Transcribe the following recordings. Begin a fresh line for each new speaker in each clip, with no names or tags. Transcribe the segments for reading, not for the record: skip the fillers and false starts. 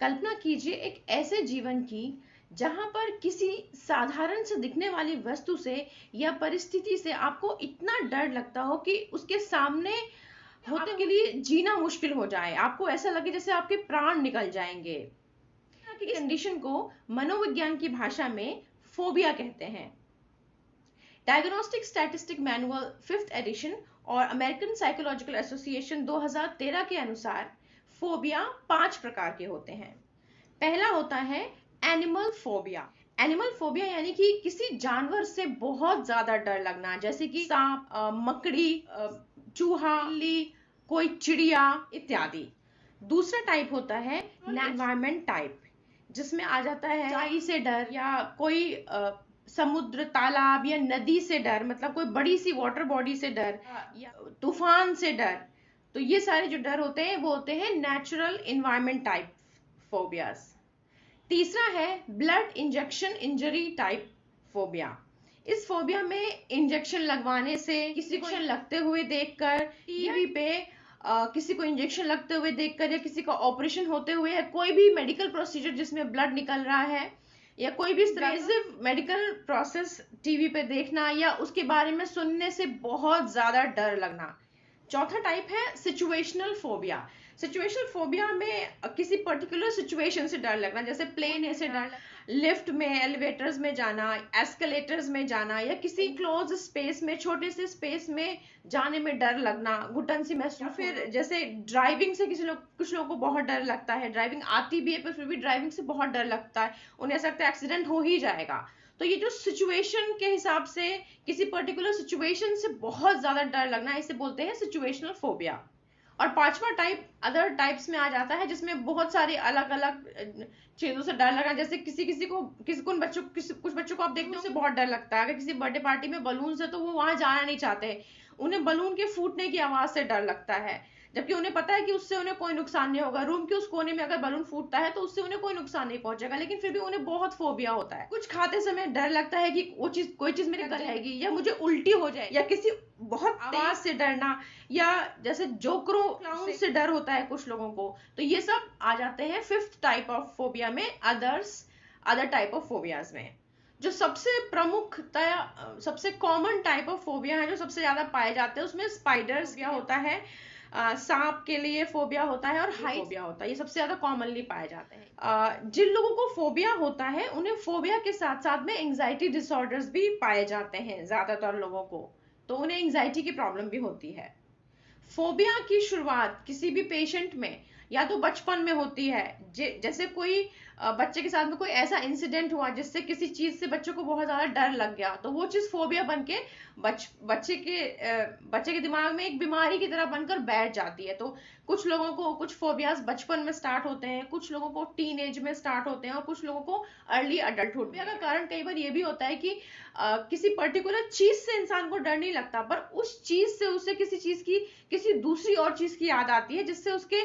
कल्पना कीजिए एक ऐसे जीवन की जहां पर किसी साधारण से दिखने वाली वस्तु से या परिस्थिति से आपको इतना डर लगता हो कि उसके सामने होते के लिए जीना मुश्किल हो जाए, आपको ऐसा लगे जैसे आपके प्राण निकल जाएंगे। इस कंडीशन को मनोविज्ञान की भाषा में फोबिया कहते हैं। Diagnostic statistic manual 5th edition और अमेरिकन साइकोलॉजिकल एसोसिएशन 2013 के अनुसार फोबिया 5 प्रकार के होते हैं। पहला होता है एनिमल फोबिया। एनिमल फोबिया यानी कि किसी जानवर से बहुत ज्यादा डर लगना, जैसे कि सांप, मकड़ी, चूहा, बिल्ली, कोई चिड़िया इत्यादि। दूसरा टाइप होता है एनवायरमेंट टाइप, जिसमें आ जाता है ऊंचाई से डर या कोई समुद्र, तालाब या नदी से डर, मतलब कोई बड़ी सी वाटर बॉडी से डर या तूफान से डर। तो ये सारे जो डर होते हैं वो होते हैं नेचुरल एनवायरनमेंट टाइप फोबियाज। तीसरा है blood injection injury type phobia. इस फोबिया में इंजेक्शन लगवाने से, किसी को लगते हुए देखकर, टीवी पे किसी को इंजेक्शन लगते हुए देखकर, या किसी का ऑपरेशन होते हुए, या कोई भी मेडिकल प्रोसीजर जिसमें ब्लड निकल रहा है, या कोई भी इन्वेसिव मेडिकल प्रोसेस टीवी पे देखना या उसके बारे में सुनने से बहुत ज्यादा डर लगना। चौथा टाइप है सिचुएशनल फोबिया। सिचुएशनल फोबिया में किसी पर्टिकुलर सिचुएशन से डर लगना, जैसे प्लेन से डर, लिफ्ट में, एलिवेटर्स में जाना, एस्केलेटर्स में जाना, या किसी क्लोज स्पेस में, छोटे से स्पेस में जाने में डर लगना, घुटन सी महसूस। फिर जैसे ड्राइविंग से कुछ लोगों को बहुत डर लगता है, ड्राइविंग आती भी है पर फिर भी ड्राइविंग से बहुत डर लगता है, उन्हें ऐसा लगता है एक्सीडेंट हो ही जाएगा। तो ये जो सिचुएशन के हिसाब से किसी पर्टिकुलर सिचुएशन से बहुत ज्यादा डर लगना, इसे बोलते हैं सिचुएशनल फोबिया। और पांचवा टाइप अदर टाइप्स में आ जाता है, जिसमें बहुत सारे अलग अलग चीजों से डर लगना, जैसे कुछ बच्चों को आप देखते हो उसे बहुत डर लगता है। अगर किसी बर्थडे पार्टी में बलून है तो वो वहां जाना नहीं चाहते, उन्हें बलून के फूटने की आवाज से डर लगता है, जबकि उन्हें पता है कि उससे उन्हें कोई नुकसान नहीं होगा। रूम के उस कोने में अगर बलून फूटता है तो उससे उन्हें कोई नुकसान नहीं पहुंचेगा, लेकिन फिर भी उन्हें बहुत फोबिया होता है। कुछ खाते समय डर लगता है कि कोई चीज मेरे गले जाएगी, या मुझे उल्टी हो जाए, या किसी बहुत आवाज से डरना, या जैसे जोकरों, क्लाउन से डर होता है कुछ लोगों को। तो ये सब आ जाते हैं 5th टाइप ऑफ फोबिया में, अदर टाइप ऑफ फोबियाज में। जो सबसे प्रमुखतया सबसे कॉमन टाइप ऑफ फोबिया है, जो सबसे ज्यादा पाए जाते हैं, उसमें स्पाइडर्स क्या होता है, सांप के लिए फोबिया होता है, और हाइट फोबिया होता है। ये सबसे ज्यादा कॉमनली पाए जाते हैं। जिन लोगों को फोबिया होता है उन्हें फोबिया के साथ साथ में एंजाइटी डिसऑर्डर्स भी पाए जाते हैं ज्यादातर लोगों को, तो उन्हें एंजाइटी की प्रॉब्लम भी होती है। फोबिया की शुरुआत किसी भी पेशेंट में या तो बचपन में होती है, जैसे कोई बच्चे के साथ में कोई ऐसा इंसिडेंट हुआ जिससे किसी चीज से बच्चे को बहुत ज्यादा डर लग गया, तो वो चीज फोबिया बनके बच्चे के दिमाग में एक बीमारी की तरह बनकर बैठ जाती है। तो कुछ लोगों को कुछ फोबियाज बचपन में स्टार्ट होते हैं, कुछ लोगों को टीन एज में स्टार्ट होते हैं, और कुछ लोगों को अर्ली अडल्टहुड में। का कारण कई बार ये भी होता है कि किसी पर्टिकुलर चीज से इंसान को डर नहीं लगता, पर उस चीज से उसे किसी दूसरी और चीज की याद आती है, जिससे उसके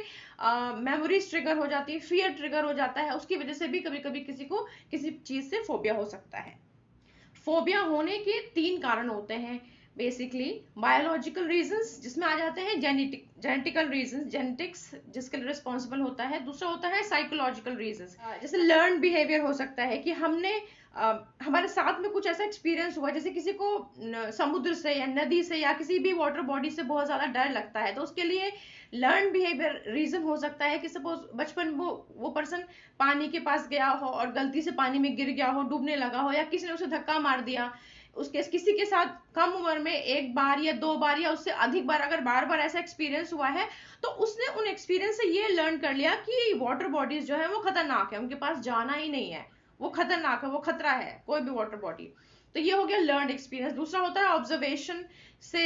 मेमोरीज ट्रिगर हो जाती है, फियर ट्रिगर हो जाता है। उसकी वजह से भी कभी कभी किसी को किसी चीज से फोबिया हो सकता है। फोबिया होने के 3 कारण होते हैं बेसिकली। बायोलॉजिकल रीजंस, जिसमें आ जाते हैं जेनेटिकल रीजंस, जेनेटिक्स जिसके लिए रिस्पॉन्सिबल होता है। दूसरा होता है साइकोलॉजिकल रीजंस, जैसे लर्न बिहेवियर हो सकता है कि हमारे साथ में कुछ ऐसा एक्सपीरियंस हुआ, जैसे किसी को समुद्र से या नदी से या किसी भी वाटर बॉडी से बहुत ज्यादा डर लगता है, तो उसके लिए लर्न बिहेवियर रीजन हो सकता है कि सपोज बचपन वो पर्सन पानी के पास गया हो और गलती से पानी में गिर गया हो, डूबने लगा हो, या किसी ने उसे धक्का मार दिया। उसके किसी के साथ कम उम्र में 1 बार या 2 बार या उससे अधिक बार अगर बार बार ऐसा एक्सपीरियंस हुआ है, तो उसने उन एक्सपीरियंस से ये लर्न कर लिया कि वाटर बॉडीज जो है वो खतरनाक है, उनके पास जाना ही नहीं है, वो खतरनाक है, वो खतरा है कोई भी वाटर बॉडी। तो ये हो गया लर्न एक्सपीरियंस। दूसरा होता है ऑब्जर्वेशन से,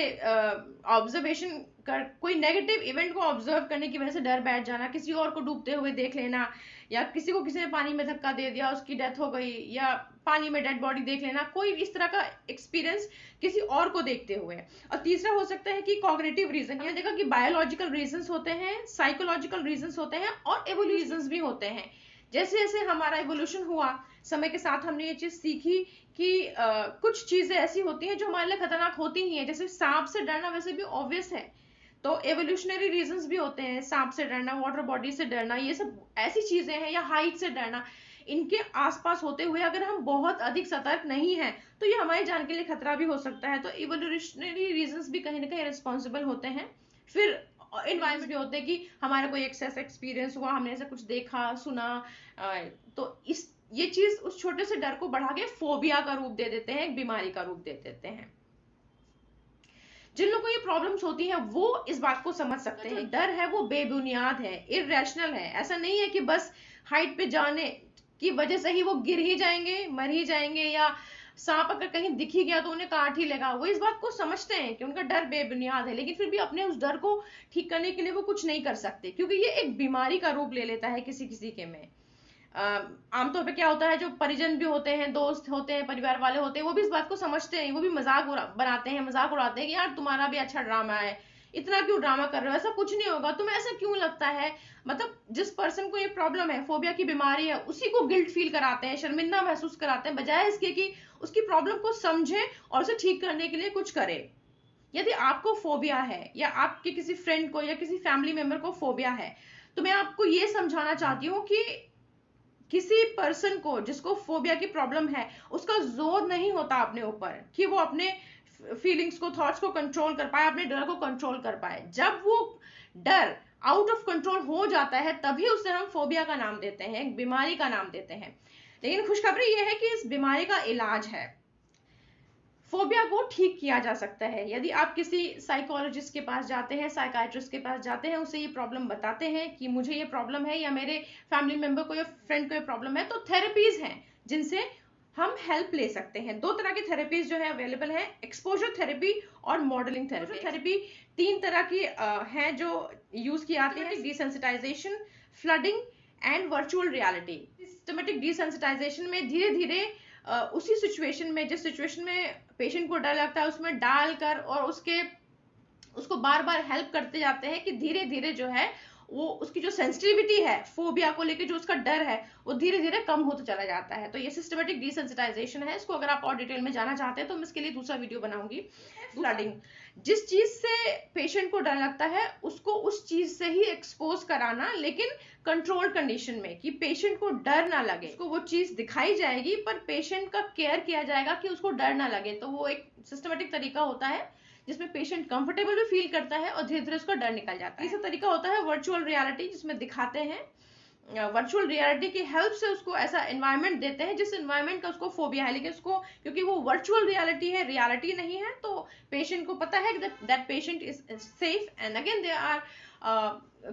ऑब्जर्वेशन कर कोई नेगेटिव इवेंट को ऑब्जर्व करने की वजह से डर बैठ जाना, किसी और को डूबते हुए देख लेना, या किसी ने पानी में धक्का दे दिया, उसकी डेथ हो गई, या पानी में डेड बॉडी देख लेना, कोई इस तरह का एक्सपीरियंस किसी और को देखते हुए। और तीसरा हो सकता है कि कॉग्निटिव रीजन। यह देखा कि बायोलॉजिकल रीजंस होते हैं, साइकोलॉजिकल रीजंस होते हैं, और एवोल्यूशंस भी होते हैं। जैसे जैसे हमारा इवोल्यूशन हुआ, समय के साथ हमने ये चीज सीखी कि कुछ चीजें ऐसी होती हैं जो हमारे लिए खतरनाक होती ही हैं। जैसे सांप से डरना वैसे भी ऑब्वियस है, तो एवोल्यूशनरी रीजंस भी होते हैं, सांप से डरना, वाटर बॉडी से डरना, ये सब ऐसी चीजें हैं, या हाइट से डरना, इनके आसपास होते हुए अगर हम बहुत अधिक सतर्क नहीं हैं तो ये हमारी जान के लिए खतरा भी हो सकता है। तो इवोल्यूशनरी रीजंस भी कहीं ना कहीं रिस्पॉन्सिबल होते हैं। फिर इन्वायरमेंट भी होते हैं कि हमारा कोई ऐसा एक्सपीरियंस हुआ, हमने ऐसा कुछ देखा सुना, तो इस ये चीज उस छोटे से डर को बढ़ा के फोबिया का रूप दे देते हैं, एक बीमारी का रूप दे देते हैं। जिन लोगों को ये प्रॉब्लम्स होती हैं वो इस बात को समझ सकते हैं, डर है वो बेबुनियाद है, इरेशनल है। ऐसा नहीं है कि बस हाइट पे जाने की वजह से ही वो गिर ही जाएंगे, मर ही जाएंगे, या सांप अगर कहीं दिख ही गया तो उन्हें काट ही लेगा। वो इस बात को समझते हैं कि उनका डर बेबुनियाद है, लेकिन फिर भी अपने उस डर को ठीक करने के लिए वो कुछ नहीं कर सकते, क्योंकि ये एक बीमारी का रूप ले लेता है किसी किसी के में। आमतौर पे क्या होता है, जो परिजन भी होते हैं, दोस्त होते हैं, परिवार वाले होते हैं, वो भी इस बात को समझते हैं, वो भी मजाक बनाते हैं, मजाक उड़ाते हैं कि यार तुम्हारा भी अच्छा ड्रामा है, इतना क्यों ड्रामा कर रहे हो, ऐसा कुछ नहीं होगा, तुम्हें ऐसा क्यों लगता है। मतलब जिस पर्सन को ये प्रॉब्लम है, फोबिया की बीमारी है, उसी को गिल्ट फील कराते हैं, शर्मिंदा महसूस कराते हैं, बजाय इसके कि उसकी प्रॉब्लम को समझे और उसे ठीक करने के लिए कुछ करे। यदि आपको फोबिया है, या आपके किसी फ्रेंड को या किसी फैमिली मेंबर को फोबिया है, तो मैं आपको ये समझाना चाहती हूँ कि किसी पर्सन को जिसको फोबिया की प्रॉब्लम है, उसका जोर नहीं होता अपने ऊपर कि वो अपने फीलिंग्स को, थॉट्स को कंट्रोल कर पाए, अपने डर को कंट्रोल कर पाए। जब वो डर आउट ऑफ कंट्रोल हो जाता है तभी उसे हम फोबिया का नाम देते हैं, एक बीमारी का नाम देते हैं। लेकिन खुशखबरी ये है कि इस बीमारी का इलाज है, फोबिया को ठीक किया जा सकता है। यदि आप किसी साइकोलॉजिस्ट के पास जाते हैं, साइकाइट्रिस्ट के पास जाते हैं, उसे ये प्रॉब्लम बताते हैं कि मुझे ये प्रॉब्लम है, या मेरे फैमिली मेंबर को या फ्रेंड को ये प्रॉब्लम है, तो थेरेपीज हैं जिनसे हम हेल्प ले सकते हैं। दो तरह की थेरेपीज जो है अवेलेबल है, एक्सपोजर थेरेपी और मॉडलिंग थेरेपी। थेरेपी तीन तरह की हैं जो यूज की जाती है, desensitisation, flooding and virtual reality. Systematic desensitisation में धीरे धीरे उसी सिचुएशन में, जिस सिचुएशन में पेशेंट को डर लगता है, उसमें डालकर और उसको बार बार हेल्प करते जाते हैं कि धीरे धीरे जो है वो उसकी जो सेंसिटिविटी है फोबिया को लेकर, जो उसका डर है, वो धीरे धीरे कम होता चला जाता है। तो ये सिस्टमेटिक डिसेंसिटाइजेशन है। इसको अगर आप और डिटेल में जाना चाहते हैं तो मैं इसके लिए दूसरा वीडियो बनाऊंगी। फ्लडिंग, जिस चीज से पेशेंट को डर लगता है उसको उस चीज से ही एक्सपोज कराना, लेकिन कंट्रोल्ड कंडीशन में, कि पेशेंट को डर ना लगे। उसको वो चीज दिखाई जाएगी पर पेशेंट का केयर किया जाएगा कि उसको डर ना लगे। तो वो एक सिस्टमेटिक तरीका होता है जिसमें पेशेंट कंफर्टेबल भी फील करता है और धीरे धीरे उसका डर निकल जाता है। तीसरा तरीका होता है वर्चुअल रियलिटी, जिसमें दिखाते हैं, वर्चुअल रियलिटी की हेल्प से उसको ऐसा एनवायरनमेंट देते हैं जिस एनवायरनमेंट का उसको फोबिया है, लेकिन उसको, क्योंकि वो वर्चुअल रियलिटी है, रियलिटी नहीं है, तो पेशेंट को पता है that patient is safe and again they are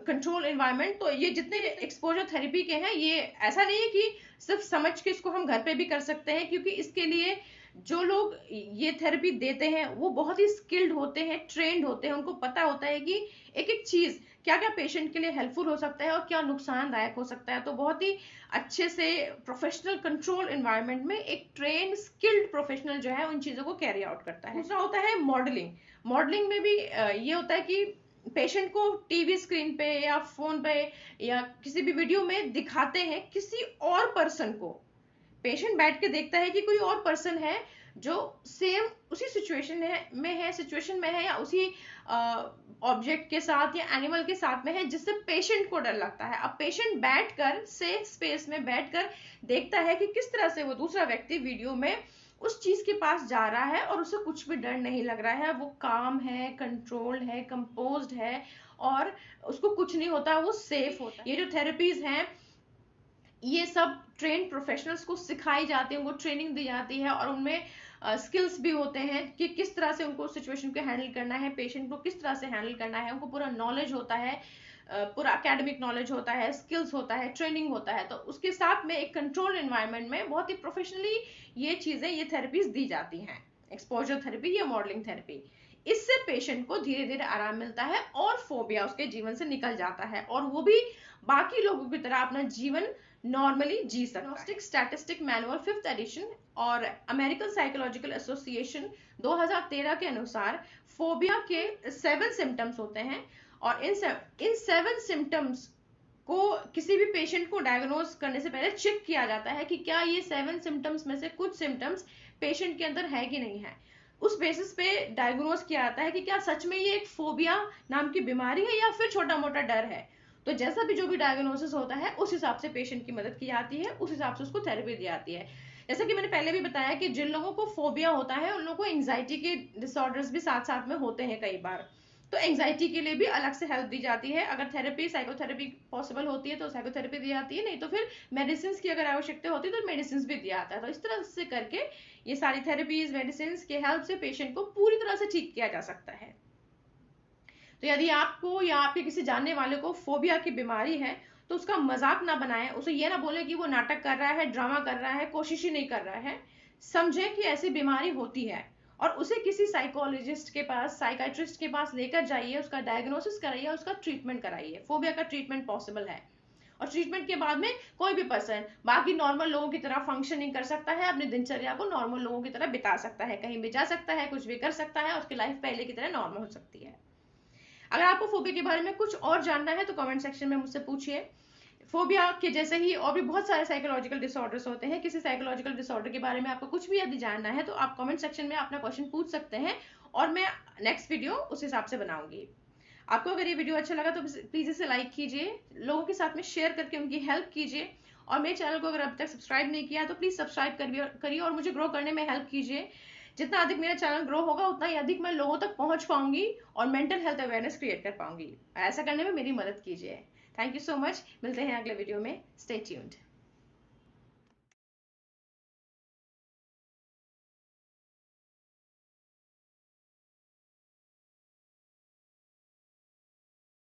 control environment. तो ये जितने एक्सपोजर थेरेपी के हैं, ये ऐसा नहीं है कि सिर्फ समझ के इसको हम घर पे भी कर सकते हैं, क्योंकि इसके लिए जो लोग ये थेरेपी देते हैं वो बहुत ही स्किल्ड होते हैं, ट्रेंड होते हैं, उनको पता होता है कि एक एक चीज क्या क्या पेशेंट के लिए हेल्पफुल हो सकता है और क्या नुकसानदायक हो सकता है। तो बहुत ही अच्छे से प्रोफेशनल कंट्रोल एनवायरनमेंट में एक ट्रेंड स्किल्ड प्रोफेशनल जो है उन चीजों को कैरी आउट करता है। दूसरा होता है मॉडलिंग। मॉडलिंग में भी ये होता है कि पेशेंट को टीवी स्क्रीन पे या फोन पे या किसी भी वीडियो में दिखाते हैं किसी और पर्सन को। पेशेंट बैठ के देखता है कि कोई और पर्सन है जो सेम उसी सिचुएशन में है या उसी ऑब्जेक्ट के साथ या एनिमल के साथ में है जिससे पेशेंट को डर लगता है। अब पेशेंट बैठकर सेफ स्पेस में बैठकर देखता है कि किस तरह से वो दूसरा व्यक्ति वीडियो में उस चीज के पास जा रहा है और उसे कुछ भी डर नहीं लग रहा है, वो काम है, कंट्रोल्ड है, कंपोज्ड है और उसको कुछ नहीं होता, वो सेफ होता है। ये जो थेरेपीज हैं ये सब ट्रेन प्रोफेशनल्स को सिखाई जाती है, उनको ट्रेनिंग दी जाती है और उनमें स्किल्स भी होते हैं कि किस तरह से उनको सिचुएशन को हैंडल करना है, पेशेंट को किस तरह से हैंडल करना है, उनको पूरा नॉलेज होता है, पूरा एकेडमिक नॉलेज होता है, स्किल्स होता है, ट्रेनिंग होता है। तो उसके साथ में एक कंट्रोल एनवायरनमेंट में बहुत ही प्रोफेशनली ये चीजें, ये थेरेपीज दी जाती हैं, एक्सपोजर थेरेपी या मॉडलिंग थेरेपी। इससे पेशेंट को धीरे धीरे आराम मिलता है और फोबिया उसके जीवन से निकल जाता है और वो भी बाकी लोगों की तरह अपना जीवन नॉर्मली जी सकता है। स्टैटिस्टिक मैनुअल 5th एडिशन और अमेरिकन साइकोलॉजिकल एसोसिएशन 2013 के अनुसार फोबिया के 7 सिम्टम्स होते हैं और इन 7 सिम्टम्स को किसी भी पेशेंट को डायग्नोज करने से पहले चेक किया जाता है कि क्या ये 7 सिम्टम्स में से कुछ सिम्टम्स पेशेंट के अंदर है कि नहीं है। उस बेसिस पे डायग्नोज किया जाता है कि क्या सच में ये एक फोबिया नाम की बीमारी है या फिर छोटा मोटा डर है। तो जैसा भी जो भी डायग्नोसिस होता है उस हिसाब से पेशेंट की मदद की जाती है, उस हिसाब से उसको थेरेपी दी जाती है। जैसे कि मैंने पहले भी बताया कि जिन लोगों को फोबिया होता है उन लोगों को एंग्जाइटी के डिसऑर्डर्स भी साथ साथ में होते हैं कई बार, तो एंग्जाइटी के लिए भी अलग से हेल्प दी जाती है। अगर थेरेपी साइकोथेरेपी पॉसिबल होती है तो साइकोथेरेपी दी जाती है, नहीं तो फिर मेडिसिन की अगर आवश्यकता होती है तो मेडिसिन भी दिया जाता है। तो इस तरह से करके ये सारी थेरेपीज मेडिसिन के हेल्प से पेशेंट को पूरी तरह से ठीक किया जा सकता है। तो यदि आपको या आपके किसी जानने वाले को फोबिया की बीमारी है तो उसका मजाक ना बनाएं, उसे ये ना बोले कि वो नाटक कर रहा है, ड्रामा कर रहा है, कोशिश ही नहीं कर रहा है। समझें कि ऐसी बीमारी होती है और उसे किसी साइकोलॉजिस्ट के पास, साइकाइट्रिस्ट के पास लेकर जाइए, उसका डायग्नोसिस कराइए, उसका ट्रीटमेंट कराइए। फोबिया का ट्रीटमेंट पॉसिबल है और ट्रीटमेंट के बाद में कोई भी पर्सन बाकी नॉर्मल लोगों की तरह फंक्शनिंग कर सकता है, अपनी दिनचर्या को नॉर्मल लोगों की तरह बिता सकता है, कहीं भी जा सकता है, कुछ भी कर सकता है, उसकी लाइफ पहले की तरह नॉर्मल हो सकती है। अगर आपको फोबिया के बारे में कुछ और जानना है तो कमेंट सेक्शन में मुझसे पूछिए। फोबिया के जैसे ही और भी बहुत सारे साइकोलॉजिकल डिसऑर्डर्स होते हैं, किसी साइकोलॉजिकल डिसऑर्डर के बारे में आपको कुछ भी यदि जानना है तो आप कमेंट सेक्शन में अपना क्वेश्चन पूछ सकते हैं और मैं नेक्स्ट वीडियो उस हिसाब से बनाऊंगी। आपको अगर ये वीडियो अच्छा लगा तो प्लीज इसे लाइक कीजिए, लोगों के साथ में शेयर करके उनकी हेल्प कीजिए, और मेरे चैनल को अगर अब तक सब्सक्राइब नहीं किया तो प्लीज सब्सक्राइब करिए और मुझे ग्रो करने में हेल्प कीजिए। जितना अधिक मेरा चैनल ग्रो होगा उतना ही अधिक मैं लोगों तक पहुंच पाऊंगी और मेंटल हेल्थ अवेयरनेस क्रिएट कर पाऊंगी। ऐसा करने में मेरी मदद कीजिए। थैंक यू सो मच, मिलते हैं अगले वीडियो में। Stay tuned.